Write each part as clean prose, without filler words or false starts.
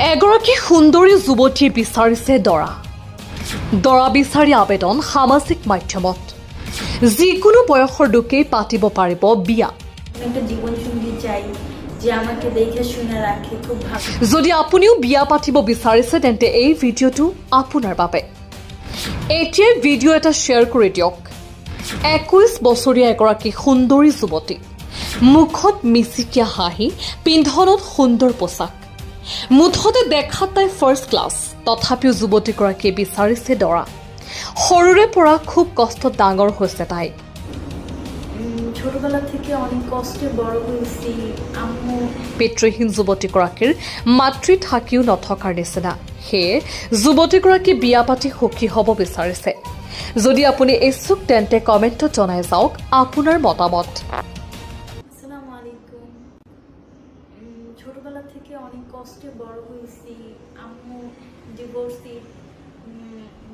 এগৰাকী সুন্দৰী যুৱতীয়ে বিচাৰিছে দৰা বিচাৰি আবেদন সামাজিক মাধ্যমত যিকোনো বয়সৰ লোকেই পাতিব পাৰিব বিয়া। একটা জীবনসঙ্গী চাই যে আমাকে দেখে শুনে ৰাখে, খুব ভালো। যদি আপুনিও বিয়া পাতিব বিচাৰিছে তেন্তে এই ভিডিঅ'টো আপোনাৰ বাবে। এতিয়া ভিডিঅ' এটা শ্বেয়াৰ কৰি দিয়ক। 21 বছৰীয়া এগৰাকী সুন্দৰী যুৱতী, মুখত মিচিকীয়া হাঁহি, পিন্ধনত সুন্দৰ পোছাক, মুঠতে দেখাত তাই ফাৰ্ষ্ট ক্লাছ। তথাপিও যুৱতীগৰাকীয়ে বিচাৰিছে দৰা। সৰুৰে পৰা খুব কষ্টত ডাঙৰ হৈছে তাই। ছোটবেলা থেকে অনেক কষ্টে বড় হয়েছি। আম্মু পিতৃহীন যুৱতীগৰাকীৰ মাতৃ থাকিও নথকাৰ নিচিনা। সেয়ে যুৱতীগৰাকী বিয়া পাতি সুখী হ'ব বিচাৰিছে। যদি আপুনি ইচ্ছুক তেন্তে কমেণ্টত জনাই যাওক আপোনাৰ মতামত। আসসালামু আলাইকুম। ছোটবেলা থেকে অনেক কষ্টে বড় হয়েছি। আম্মু ডিভোর্সি,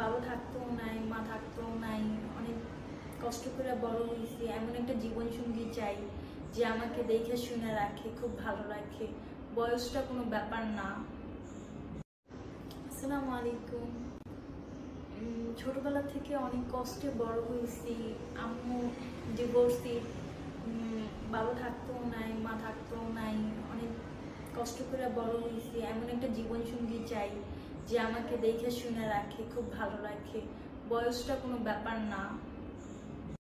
বাবা থাকতেও নাই, মা থাকতেও নাই, অনেক কষ্ট করে বড় হয়েছি। এমন একটা জীবনসঙ্গী চাই যে আমাকে দেখে শুনে রাখে, খুব ভালো রাখে, বয়সটা কোনো ব্যাপার না। আসসালামু আলাইকুম। ছোটবেলা থেকে অনেক কষ্টে বড় হয়েছি। আম্মু ডিভোর্সি, বাবা থাকতেও নাই, মা থাকতেও নাই, অনেক কষ্ট করে বড় হয়েছি। এমন একটা জীবনসঙ্গী চাই যে আমাকে দেখে শুনে রাখে, খুব ভালো রাখে, বয়সটা কোনো ব্যাপার না।